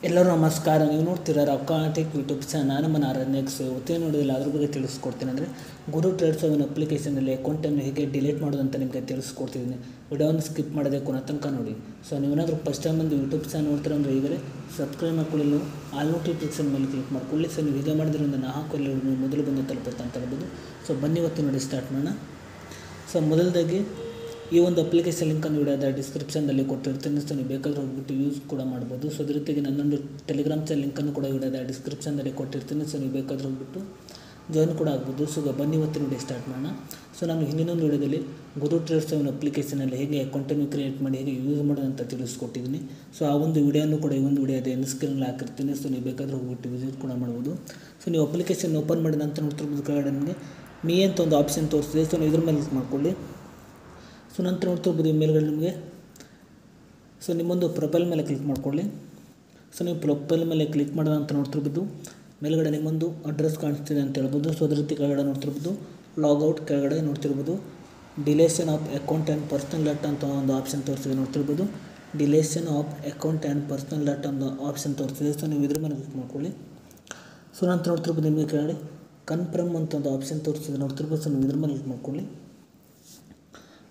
ಎಲ್ಲರೂ ನಮಸ್ಕಾರ. ನೀವು ನೋಡ್ತೀರಾ ರೊಕ್ಕಾಟಿಕ್ ಯೂಟ್ಯೂಬ್ ಚಾನಲ್. ನಮ್ಮ ನಾರಾಯಣೆಕ್ಸ್ ಇವತ್ತೇನು ನೋಡೋದಿಲ್ಲ, ಅದ್ರ ಬಗ್ಗೆ ತಿಳಿಸ್ಕೊಡ್ತೀನಿ. ಅಂದರೆ ಗುರು ಟ್ರೇಡ್ 7 ಅಪ್ಲಿಕೇಶನಲ್ಲಿ ಅಕೌಂಟನ್ನು ಹೇಗೆ ಡಿಲೀಟ್ ಮಾಡೋದು ಅಂತ ನಿಮಗೆ ತಿಳಿಸ್ಕೊಡ್ತಿದ್ದೀನಿ. ವಿಡಿಯೋವನ್ನು ಸ್ಕಿಪ್ ಮಾಡೋದೇ ಕೊನೆ ತನಕ ನೋಡಿ. ಸೊ ನೀವೇನಾದರೂ ಫಸ್ಟ್ ಟೈಮ್ ಒಂದು ಯೂಟ್ಯೂಬ್ ಚಾನಲ್ ನೋಡ್ತೀರ ಅಂದರೆ ಈಗಲೇ ಸಬ್ಸ್ಕ್ರೈಬ್ ಮಾಡ್ಕೊಳ್ಳಿ, ನೀವು ಆಲ್ ನೋಟಿಫಿಕೇಷನ್ ಮೇಲೆ ಕ್ಲಿಕ್ ಮಾಡ್ಕೊಳ್ಳಿ. ಸೊ ನೀವು ಹೀಗೆ ಮಾಡಿದ್ರಿಂದ ನಾ ಹಾಕೊಳ್ಳಿ ನೀವು ಮೊದಲು ಬಂದು ತಲುಪುತ್ತೆ ಅಂತ ಹೇಳ್ಬೋದು. ಸೊ ಬನ್ನಿ ಇವತ್ತು ನೋಡಿ ಸ್ಟಾರ್ಟ್ ಮಾಡೋಣ. ಸೊ ಮೊದಲದಾಗಿ ಈ ಒಂದು ಅಪ್ಲಿಕೇಶನ್ ಲಿಂಕನ್ನು ವಿಡಿಯೋದ ಡಿಸ್ಕ್ರಿಪ್ಷನ್ನಲ್ಲಿ ಕೊಟ್ಟಿರ್ತೀನಿ. ಸೊ ನೀವು ಬೇಕಾದರೂ ಹೋಗ್ಬಿಟ್ಟು ಯೂಸ್ ಕೂಡ ಮಾಡ್ಬೋದು. ಸೊ ಅದ್ರ ಜೊತೆಗೆ ನನ್ನೊಂದು ಟೆಲಿಗ್ರಾಮ್ ಚಾನಲ್ ಲಿಂಕನ್ನು ಕೂಡ ವಿಡಿಯೋದ ಡಿಸ್ಕ್ರಿಪ್ಷನ್ನಲ್ಲಿ ಕೊಟ್ಟಿರ್ತೀನಿ. ಸೊ ನೀವು ಬೇಕಾದರೂ ಹೋಗ್ಬಿಟ್ಟು ಜಾಯ್ನ್ ಕೂಡ ಆಗ್ಬೋದು. ಸೊ ಬನ್ನಿ ಇವತ್ತು ವಿಡಿಯೋ ಸ್ಟಾರ್ಟ್ ಮಾಡೋಣ. ಸೊ ನಾನು ಹಿಂದಿನೊಂದು ವಿಡಿಯೋದಲ್ಲಿ ಗುರು ಟ್ರೇಡ್ 7 ಅಪ್ಲಿಕೇಶನಲ್ಲಿ ಹೇಗೆ ಅಕೌಂಟನ್ನು ಕ್ರಿಯೇಟ್ ಮಾಡಿ ಹೇಗೆ ಯೂಸ್ ಮಾಡೋದು ಅಂತ ತಿಳಿಸ್ಕೊಟ್ಟಿದ್ದೀನಿ. ಸೊ ಆ ಒಂದು ವಿಡಿಯೋನು ಕೂಡ ಈ ಒಂದು ವಿಡಿಯೋ ಇದೆ ಸ್ಕ್ರೀನಲ್ಲಿ ಹಾಕಿರ್ತೀನಿ. ಸೊ ನೀವು ಬೇಕಾದರೂ ಹೋಗ್ಬಿಟ್ಟು ವಿಸಿಟ್ ಕೂಡ ಮಾಡ್ಬೋದು. ಸೊ ನೀವು ಅಪ್ಲಿಕೇಶನ್ ಓಪನ್ ಮಾಡಿದ ನಂತರ ನೋಡ್ತಿರ್ಬೋದು ಕೆಳಗಡೆ ನಿಮಗೆ ಮೀ ಅಂತ ಒಂದು ಆಪ್ಷನ್ ತೋರಿಸ್ತಿದೆ. ಸೊ ನೀವು ಇದ್ರ ಮೇಲೆ ಕ್ಲಿಕ್ ಮಾಡ್ಕೊಳ್ಳಿ. ಸೊ ನಂತರ ನೋಡ್ತಿರ್ಬೋದು ಮೇಲ್ಗಡೆ ನಿಮಗೆ ಸೊ ನಿಮ್ಮೊಂದು ಪ್ರೊಫೈಲ್ ಮೇಲೆ ಕ್ಲಿಕ್ ಮಾಡ್ಕೊಳ್ಳಿ. ಸೊ ನೀವು ಪ್ರೊಫೈಲ್ ಮೇಲೆ ಕ್ಲಿಕ್ ಮಾಡಿದ ಅಂತ ನೋಡ್ತಿರ್ಬೋದು ಮೇಲ್ಗಡೆ ನಿಮ್ಮೊಂದು ಅಡ್ರೆಸ್ ಕಾಣಿಸ್ತಿದೆ ಅಂತ ಹೇಳ್ಬೋದು. ಸೊ ಅದ್ರ ರೀತಿ ಕೆಳಗಡೆ ನೋಡ್ತಿರ್ಬೋದು ಲಾಗೌಟ್ ಕೆಳಗಡೆ ನೋಡ್ತಿರ್ಬೋದು deletion of account and personal data ಅಂತ ಒಂದು ಆಪ್ಷನ್ ತೋರಿಸಿದೆ ನೋಡ್ತಿರ್ಬೋದು. Deletion of account and personal data ಒಂದು ಆಪ್ಷನ್ ತೋರಿಸಿದೆ. ಸೊ ನೀವು ಇದ್ರ ಮೇಲೆ ಕ್ಲಿಕ್ ಮಾಡ್ಕೊಳ್ಳಿ. ಸೊ ನಂತರ ನೋಡ್ತಿರ್ಬೋದು ನಿಮಗೆ ಕೆಳಗಡೆ ಕನ್ಫರ್ಮ್ ಅಂತ ಒಂದು ಆಪ್ಷನ್ ತೋರಿಸಿದೆ ನೋಡ್ತಿರ್ಬೋದು. ಸೊ ನೀವು ಇದ್ರ ಮೇಲೆ ಕ್ಲಿಕ್ ಮಾಡ್ಕೊಳ್ಳಿ.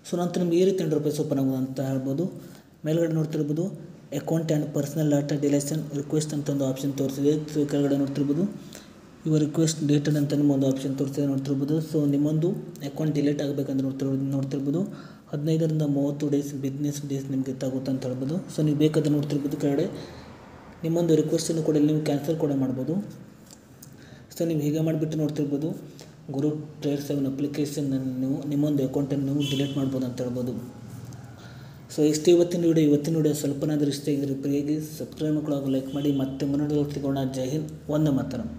ಸೊ ನಂತರ ನಿಮ್ಗೆ ಈ ರೀತಿ ಇಂಟರ್ಫೇಸ್ ಓಪನ್ ಆಗೋದು ಅಂತ ಹೇಳ್ಬೋದು. ಮೇಲ್ಗಡೆ ನೋಡ್ತಿರ್ಬೋದು account and personal data deletion request ಅಂತ ಒಂದು ಆಪ್ಷನ್ ತೋರಿಸಿದೆ. ಸೊ ಕೆಳಗಡೆ ನೋಡ್ತಿರ್ಬೋದು ಇವ ರಿಕ್ವೆಸ್ಟ್ ಡೇಟೆಡ್ ಅಂತ ನಿಮ್ಮೊಂದು ಆಪ್ಷನ್ ತೋರಿಸಿದೆ ನೋಡ್ತಿರ್ಬೋದು. ಸೊ ನಿಮ್ಮೊಂದು ಅಕೌಂಟ್ ಡಿಲೀಟ್ ಆಗಬೇಕಂದ್ರೆ ನೋಡ್ತಿರ್ಬೋದು 15ರಿಂದ 30 ಡೇಸ್ ಬಿಸ್ನೆಸ್ ಡೇಸ್ ನಿಮಗೆ ತಗೋತ ಅಂತ ಹೇಳ್ಬೋದು. ಸೊ ನೀವು ಬೇಕಾದ್ರೆ ನೋಡ್ತಿರ್ಬೋದು ಕೆಳಗಡೆ ನಿಮ್ಮೊಂದು ರಿಕ್ವೆಸ್ಟನ್ನು ಕೂಡ ನೀವು ಕ್ಯಾನ್ಸಲ್ ಕೂಡ ಮಾಡ್ಬೋದು. ಸೊ ನೀವು ಹೀಗೆ ಮಾಡಿಬಿಟ್ಟು ನೋಡ್ತಿರ್ಬೋದು ಗುರು ಟ್ರೇಡ್ 7 ಅಪ್ಲಿಕೇಶನನ್ನು ನೀವು ನಿಮ್ಮೊಂದು ಅಕೌಂಟನ್ನು ನೀವು ಡಿಲೀಟ್ ಮಾಡ್ಬೋದು ಅಂತ ಹೇಳ್ಬೋದು. ಸೊ ಇಷ್ಟು ಇವತ್ತಿನ ವಿಡಿಯೋ ಸ್ವಲ್ಪನಾದರೂ ಇಷ್ಟ ಆಗಿದ್ರೆ ಪ್ರಿಯಾಗಿ ಸಬ್ಸ್ಕ್ರೈಬ್ ಮಾಡ್ಕೊಳ್ಳೋ ಲೈಕ್ ಮಾಡಿ. ಮತ್ತೆ ಮುಂದೆ ಸಿಗೋಣ. ಜೈ ಹಿಂದ್, ವಂದೇ ಮಾತರಂ.